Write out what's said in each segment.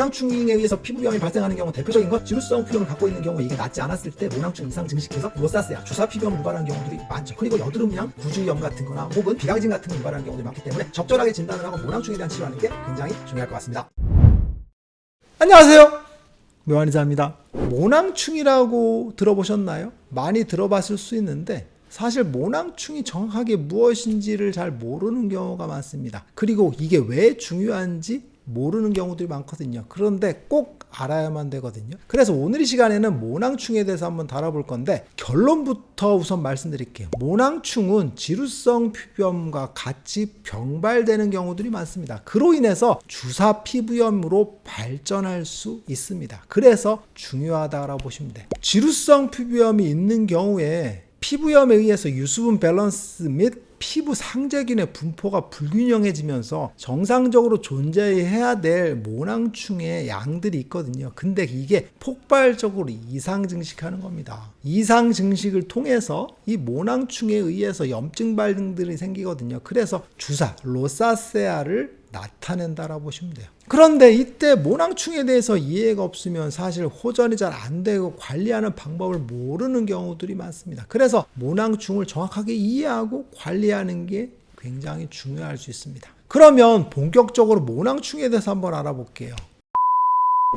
모낭충에 의해서 피부염이 발생하는 경우 대표적인 건 지루성 피부염을 갖고 있는 경우 이게 낫지 않았을 때 모낭충 이상 증식해서 로사세아, 주사 피부염을 유발하는 경우들이 많죠. 그리고 여드름량, 구주염 같은 거나 혹은 비강진 같은 걸 유발하는 경우들이 많기 때문에 적절하게 진단을 하고 모낭충에 대한 치료하는 게 굉장히 중요할 것 같습니다. 안녕하세요, 묘한의사입니다. 모낭충이라고 들어보셨나요? 많이 들어봤을 수 있는데 사실 모낭충이 정확하게 무엇인지를 잘 모르는 경우가 많습니다. 그리고 이게 왜 중요한지 모르는 경우들이 많거든요. 그런데 꼭 알아야만 되거든요. 그래서 오늘 이 시간에는 모낭충에 대해서 한번 다뤄볼 건데 결론부터 우선 말씀드릴게요. 모낭충은 지루성 피부염과 같이 병발되는 경우들이 많습니다. 그로 인해서 주사 피부염으로 발전할 수 있습니다. 그래서 중요하다고 보시면 돼요. 지루성 피부염이 있는 경우에 피부염에 의해서 유수분 밸런스 및 피부 상재균의 분포가 불균형해지면서 정상적으로 존재해야 될 모낭충의 양들이 있거든요. 근데 이게 폭발적으로 이상 증식하는 겁니다. 이상 증식을 통해서 이 모낭충에 의해서 염증 반응들이 생기거든요. 그래서 주사, 로사세아를 나타낸다라고 보시면 돼요. 그런데 이때 모낭충에 대해서 이해가 없으면 사실 호전이 잘 안 되고 관리하는 방법을 모르는 경우들이 많습니다. 그래서 모낭충을 정확하게 이해하고 관리하는 게 굉장히 중요할 수 있습니다. 그러면 본격적으로 모낭충에 대해서 한번 알아볼게요.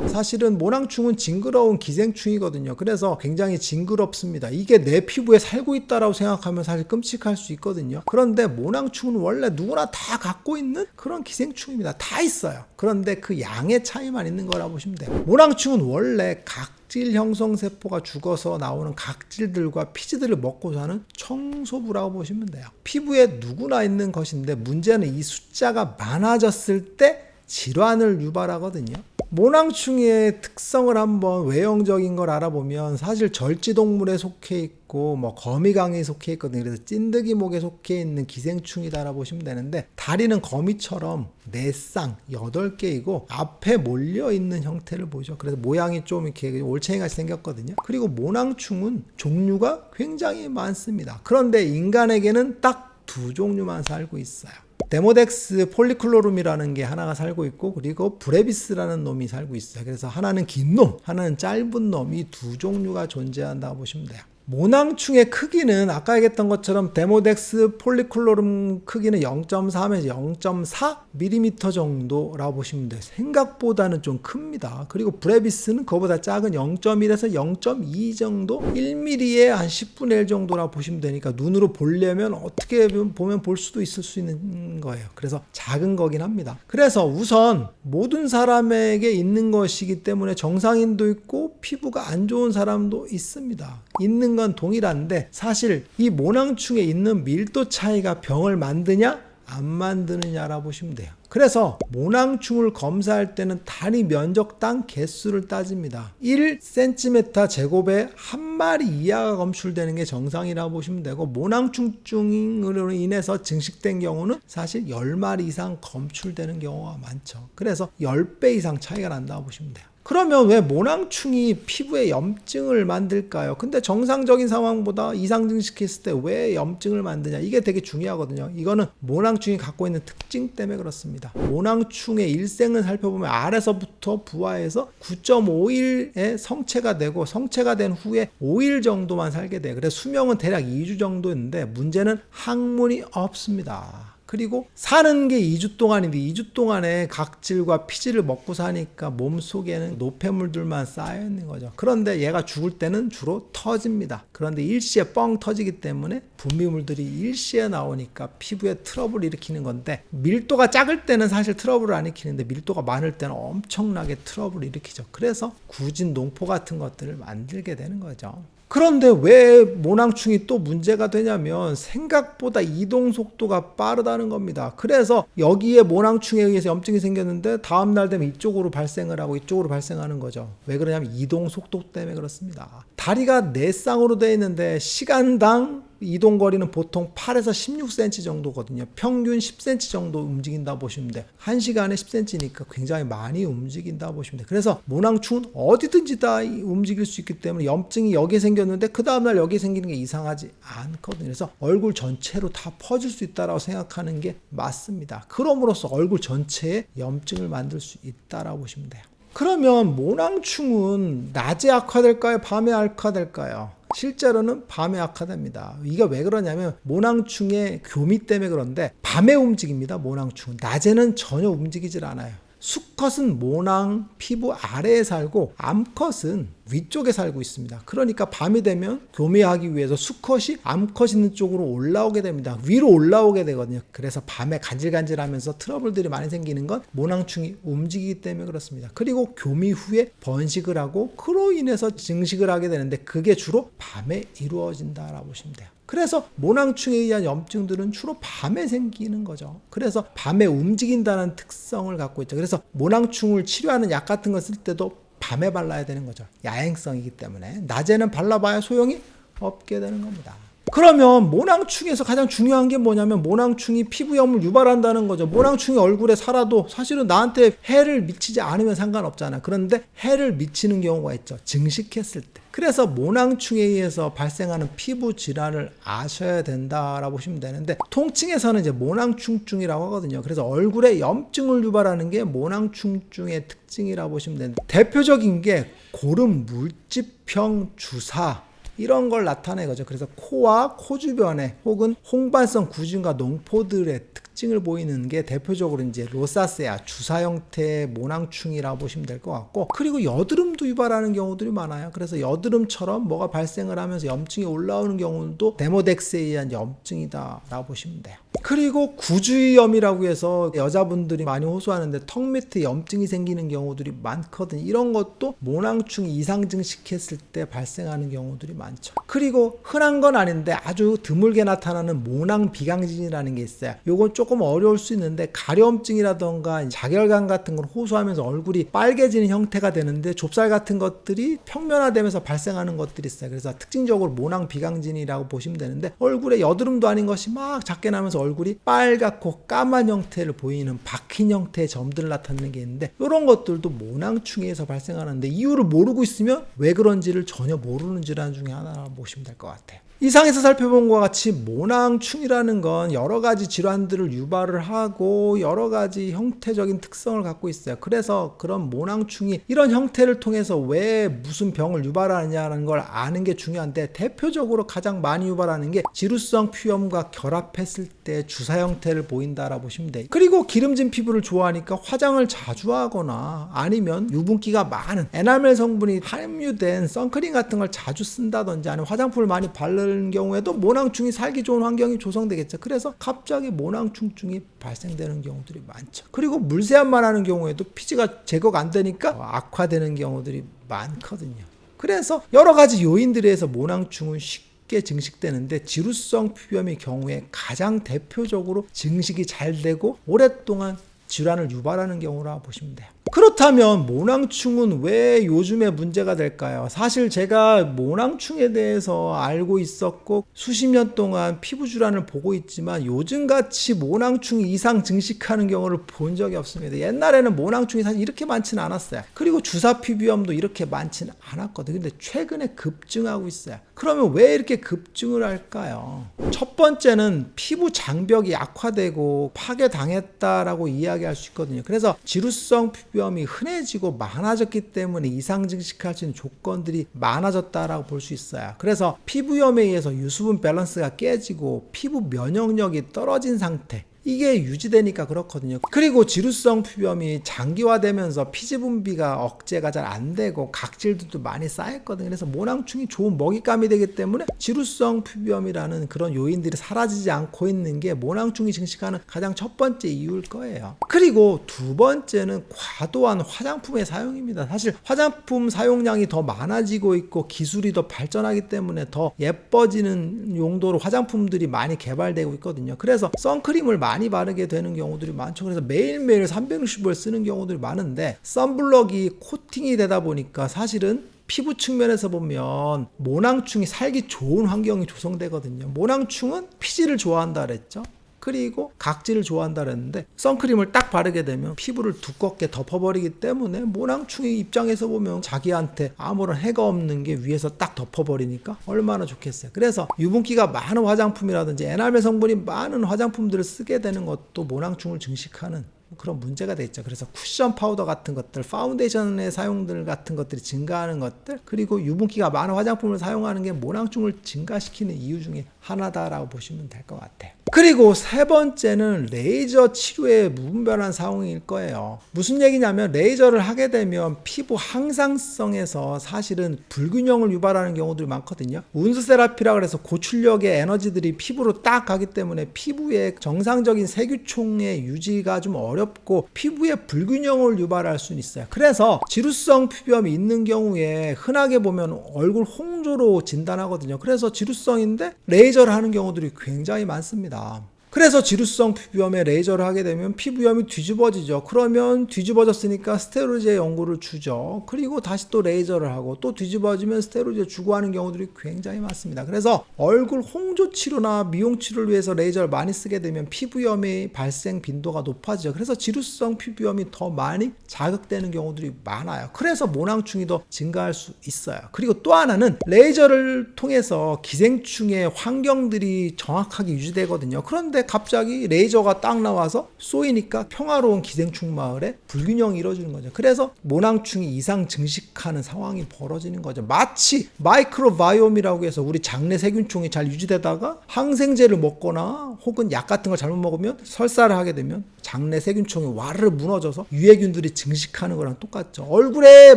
사실은 모낭충은 징그러운 기생충이거든요. 그래서 굉장히 징그럽습니다. 이게 내 피부에 살고 있다라고 생각하면 사실 끔찍할 수 있거든요. 그런데 모낭충은 원래 누구나 다 갖고 있는 그런 기생충입니다. 다 있어요. 그런데 그 양의 차이만 있는 거라고 보시면 돼요. 모낭충은 원래 각질 형성 세포가 죽어서 나오는 각질들과 피지들을 먹고 사는 청소부라고 보시면 돼요. 피부에 누구나 있는 것인데 문제는 이 숫자가 많아졌을 때 질환을 유발하거든요. 모낭충의 특성을 한번 외형적인 걸 알아보면 사실 절지동물에 속해 있고 거미강에 속해 있거든요. 그래서 찐득이목에 속해 있는 기생충이다라고 보시면 되는데 다리는 거미처럼 4쌍 8개이고 앞에 몰려있는 형태를 보죠. 그래서 모양이 좀 이렇게 올챙이같이 생겼거든요. 그리고 모낭충은 종류가 굉장히 많습니다. 그런데 인간에게는 딱 2종류만 살고 있어요. 데모덱스 폴리클로룸이라는 게 하나가 살고 있고 그리고 브레비스라는 놈이 살고 있어요. 그래서 하나는 긴 놈, 하나는 짧은 놈, 이 2종류가 존재한다고 보시면 돼요. 모낭충의 크기는 아까 얘기했던 것처럼 데모덱스 폴리클로룸 크기는 0.3에서 0.4mm 정도라고 보시면 돼요. 생각보다는 좀 큽니다. 그리고 브레비스는 그거보다 작은 0.1에서 0.2 정도, 1mm의 한 10분의 1 정도라고 보시면 되니까 눈으로 보려면 어떻게 보면 볼 수도 있을 수 있는 거예요. 그래서 작은 거긴 합니다. 그래서 우선 모든 사람에게 있는 것이기 때문에 정상인도 있고 피부가 안 좋은 사람도 있습니다. 있는 건 동일한데 사실 이 모낭충에 있는 밀도 차이가 병을 만드냐 안 만드느냐라고 보시면 돼요. 그래서 모낭충을 검사할 때는 단위 면적당 개수를 따집니다. 1cm 제곱에 한 마리 이하가 검출되는 게 정상이라고 보시면 되고 모낭충으로 인해서 증식된 경우는 사실 10마리 이상 검출되는 경우가 많죠. 그래서 10배 이상 차이가 난다고 보시면 돼요. 그러면 왜 모낭충이 피부에 염증을 만들까요? 근데 정상적인 상황보다 이상 증식했을 때 왜 염증을 만드냐? 이게 되게 중요하거든요. 이거는 모낭충이 갖고 있는 특징 때문에 그렇습니다. 모낭충의 일생을 살펴보면 알에서부터 부화해서 9.5일에 성체가 되고 성체가 된 후에 5일 정도만 살게 돼요. 그래서 수명은 대략 2주 정도인데 문제는 항문이 없습니다. 그리고 사는 게 2주 동안인데 2주 동안에 각질과 피지를 먹고 사니까 몸속에는 노폐물들만 쌓여있는 거죠. 그런데 얘가 죽을 때는 주로 터집니다. 그런데 일시에 뻥 터지기 때문에 분비물들이 일시에 나오니까 피부에 트러블을 일으키는 건데 밀도가 작을 때는 사실 트러블을 안 일으키는데 밀도가 많을 때는 엄청나게 트러블을 일으키죠. 그래서 굳은 농포 같은 것들을 만들게 되는 거죠. 그런데 왜 모낭충이 또 문제가 되냐면 생각보다 이동 속도가 빠르다는 겁니다. 그래서 여기에 모낭충에 의해서 염증이 생겼는데 다음날 되면 이쪽으로 발생을 하고 이쪽으로 발생하는 거죠. 왜 그러냐면 이동 속도 때문에 그렇습니다. 다리가 4쌍으로 되어 있는데 시간당 이동 거리는 보통 8에서 16cm 정도거든요. 평균 10cm 정도 움직인다 보시면 돼요. 1시간에 10cm니까 굉장히 많이 움직인다 보시면 돼요. 그래서 모낭충은 어디든지 다 움직일 수 있기 때문에 염증이 여기에 생겼는데 그 다음날 여기에 생기는 게 이상하지 않거든요. 그래서 얼굴 전체로 다 퍼질 수 있다고 생각하는 게 맞습니다. 그럼으로써 얼굴 전체에 염증을 만들 수 있다고 보시면 돼요. 그러면 모낭충은 낮에 악화될까요? 밤에 악화될까요? 실제로는 밤에 악화됩니다. 이게 왜 그러냐면 모낭충의 교미 때문에 그런데 밤에 움직입니다. 모낭충은 낮에는 전혀 움직이질 않아요. 수컷은 모낭 피부 아래에 살고 암컷은 위쪽에 살고 있습니다. 그러니까 밤이 되면 교미하기 위해서 수컷이 암컷 있는 쪽으로 올라오게 됩니다. 위로 올라오게 되거든요. 그래서 밤에 간질간질하면서 트러블들이 많이 생기는 건 모낭충이 움직이기 때문에 그렇습니다. 그리고 교미 후에 번식을 하고 그로 인해서 증식을 하게 되는데 그게 주로 밤에 이루어진다라고 보시면 돼요. 그래서 모낭충에 의한 염증들은 주로 밤에 생기는 거죠. 그래서 밤에 움직인다는 특성을 갖고 있죠. 그래서 모낭충을 치료하는 약 같은 거 쓸 때도 밤에 발라야 되는 거죠. 야행성이기 때문에 낮에는 발라봐야 소용이 없게 되는 겁니다. 그러면 모낭충에서 가장 중요한 게 뭐냐면 모낭충이 피부염을 유발한다는 거죠. 모낭충이 얼굴에 살아도 사실은 나한테 해를 미치지 않으면 상관없잖아. 그런데 해를 미치는 경우가 있죠. 증식했을 때. 그래서 모낭충에 의해서 발생하는 피부 질환을 아셔야 된다라고 보시면 되는데 통칭에서는 이제 모낭충증이라고 하거든요. 그래서 얼굴에 염증을 유발하는 게 모낭충증의 특징이라고 보시면 되는데 대표적인 게 고름 물집형 주사 이런 걸 나타내 거죠. 그래서 코와 코 주변에 혹은 홍반성 구진과 농포들의 특징을 보이는 게 대표적으로 이제 로사세아 주사 형태의 모낭충이라고 보시면 될 것 같고 그리고 여드름도 유발하는 경우들이 많아요. 그래서 여드름처럼 뭐가 발생을 하면서 염증이 올라오는 경우도 데모덱스에 의한 염증이다라고 보시면 돼요. 그리고 구주위염이라고 해서 여자분들이 많이 호소하는데 턱 밑에 염증이 생기는 경우들이 많거든요. 이런 것도 모낭충이 이상 증식했을 때 발생하는 경우들이 많죠. 그리고 흔한 건 아닌데 아주 드물게 나타나는 모낭 비강진이라는 게 있어요. 요건 조금 어려울 수 있는데 가려움증이라던가 자결감 같은 걸 호소하면서 얼굴이 빨개지는 형태가 되는데 좁쌀 같은 것들이 평면화되면서 발생하는 것들이 있어요. 그래서 특징적으로 모낭 비강진이라고 보시면 되는데 얼굴에 여드름도 아닌 것이 막 작게 나면서 얼굴이 빨갛고 까만 형태를 보이는 박힌 형태의 점들을 나타내는 게 있는데 이런 것들도 모낭충에서 발생하는데 이유를 모르고 있으면 왜 그런지를 전혀 모르는 질환 중에 하나라고 보시면 될 것 같아요. 이상에서 살펴본 것과 같이 모낭충이라는 건 여러 가지 질환들을 유발을 하고 여러 가지 형태적인 특성을 갖고 있어요. 그래서 그런 모낭충이 이런 형태를 통해서 왜 무슨 병을 유발하느냐는 걸 아는 게 중요한데 대표적으로 가장 많이 유발하는 게 지루성 피염과 결합했을 때 주사 형태를 보인다라고 보시면 돼요. 그리고 기름진 피부를 좋아하니까 화장을 자주 하거나 아니면 유분기가 많은 에나멜 성분이 함유된 선크림 같은 걸 자주 쓴다든지 아니면 화장품을 많이 바르는 경우에도 모낭충이 살기 좋은 환경이 조성되겠죠. 그래서 갑자기 모낭충증이 발생되는 경우들이 많죠. 그리고 물세안만 하는 경우에도 피지가 제거가 안 되니까 악화되는 경우들이 많거든요. 그래서 여러 가지 요인들에 의해서 모낭충은 쉽게 증식되는데 지루성 피부염의 경우에 가장 대표적으로 증식이 잘 되고 오랫동안 질환을 유발하는 경우라 보시면 돼요. 그렇다면 모낭충은 왜 요즘에 문제가 될까요? 사실 제가 모낭충에 대해서 알고 있었고 수십 년 동안 피부 질환을 보고 있지만 요즘같이 모낭충이 이상 증식하는 경우를 본 적이 없습니다. 옛날에는 모낭충이 사실 이렇게 많지는 않았어요. 그리고 주사 피부염도 이렇게 많지는 않았거든요. 근데 최근에 급증하고 있어요. 그러면 왜 이렇게 급증을 할까요? 첫 번째는 피부 장벽이 악화되고 파괴당했다라고 이야기할 수 있거든요. 그래서 지루성 피부염이 흔해지고 많아졌기 때문에 이상 증식할 수 있는 조건들이 많아졌다라고 볼 수 있어요. 그래서 피부염에 의해서 유수분 밸런스가 깨지고 피부 면역력이 떨어진 상태 이게 유지되니까 그렇거든요. 그리고 지루성 피부염이 장기화되면서 피지 분비가 억제가 잘 안 되고 각질도 많이 쌓였거든요. 그래서 모낭충이 좋은 먹잇감이 되기 때문에 지루성 피부염이라는 그런 요인들이 사라지지 않고 있는 게 모낭충이 증식하는 가장 첫 번째 이유일 거예요. 그리고 두 번째는 과도한 화장품의 사용입니다. 사실 화장품 사용량이 더 많아지고 있고 기술이 더 발전하기 때문에 더 예뻐지는 용도로 화장품들이 많이 개발되고 있거든요. 그래서 선크림을 많이 바르게 되는 경우들이 많죠. 그래서 매일매일 365일 쓰는 경우들이 많은데 선블럭이 코팅이 되다 보니까 사실은 피부 측면에서 보면 모낭충이 살기 좋은 환경이 조성되거든요. 모낭충은 피지를 좋아한다 그랬죠. 그리고 각질을 좋아한다 그랬는데 선크림을 딱 바르게 되면 피부를 두껍게 덮어버리기 때문에 모낭충의 입장에서 보면 자기한테 아무런 해가 없는 게 위에서 딱 덮어버리니까 얼마나 좋겠어요. 그래서 유분기가 많은 화장품이라든지 에나멜 성분이 많은 화장품들을 쓰게 되는 것도 모낭충을 증식하는 그런 문제가 돼 있죠. 그래서 쿠션 파우더 같은 것들, 파운데이션의 사용들 같은 것들이 증가하는 것들, 그리고 유분기가 많은 화장품을 사용하는 게 모낭충을 증가시키는 이유 중에 하나다라고 보시면 될 것 같아요. 그리고 세 번째는 레이저 치료의 무분별한 사용일 거예요. 무슨 얘기냐면 레이저를 하게 되면 피부 항상성에서 사실은 불균형을 유발하는 경우들이 많거든요. 운수 세라피라 그래서 고출력의 에너지들이 피부로 딱 가기 때문에 피부의 정상적인 세균총의 유지가 좀 어렵고 피부에 불균형을 유발할 수는 있어요. 그래서 지루성 피부염이 있는 경우에 흔하게 보면 얼굴 홍조로 진단하거든요. 그래서 지루성인데 레이저를 하는 경우들이 굉장히 많습니다. 그래서 지루성 피부염에 레이저를 하게 되면 피부염이 뒤집어지죠. 그러면 뒤집어졌으니까 스테로이드의 연고를 주죠. 그리고 다시 또 레이저를 하고 또 뒤집어지면 스테로이드 주고 하는 경우들이 굉장히 많습니다. 그래서 얼굴 홍조 치료나 미용 치료를 위해서 레이저를 많이 쓰게 되면 피부염의 발생 빈도가 높아지죠. 그래서 지루성 피부염이 더 많이 자극되는 경우들이 많아요. 그래서 모낭충이 더 증가할 수 있어요. 그리고 또 하나는 레이저를 통해서 기생충의 환경들이 정확하게 유지되거든요. 그런데 갑자기 레이저가 딱 나와서 쏘이니까 평화로운 기생충 마을에 불균형이 이루어지는 거죠. 그래서 모낭충이 이상 증식하는 상황이 벌어지는 거죠. 마치 마이크로바이옴이라고 해서 우리 장내 세균총이 잘 유지되다가 항생제를 먹거나 혹은 약 같은 걸 잘못 먹으면 설사를 하게 되면 장내 세균총이 와르르 무너져서 유해균들이 증식하는 거랑 똑같죠. 얼굴에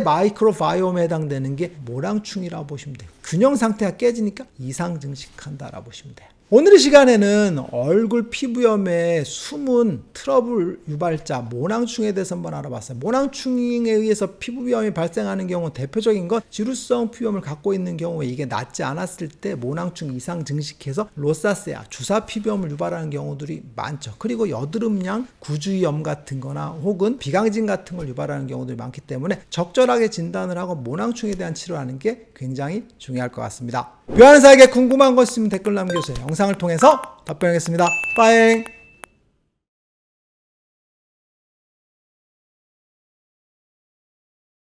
마이크로바이옴에 해당되는 게 모낭충이라고 보시면 돼요. 균형 상태가 깨지니까 이상 증식한다라고 보시면 돼요. 오늘 이 시간에는 얼굴 피부염의 숨은 트러블 유발자 모낭충에 대해서 한번 알아봤어요. 모낭충에 의해서 피부염이 발생하는 경우 대표적인 건 지루성 피부염을 갖고 있는 경우에 이게 낫지 않았을 때 모낭충 이상 증식해서 로사세아 주사 피부염을 유발하는 경우들이 많죠. 그리고 여드름양 구주염 같은 거나 혹은 비강진 같은 걸 유발하는 경우들이 많기 때문에 적절하게 진단을 하고 모낭충에 대한 치료하는 게 굉장히 중요할 것 같습니다. 묘한사에게 궁금한 거 있으면 댓글 남겨주세요. 영상을 통해서 답변하겠습니다. 빠잉.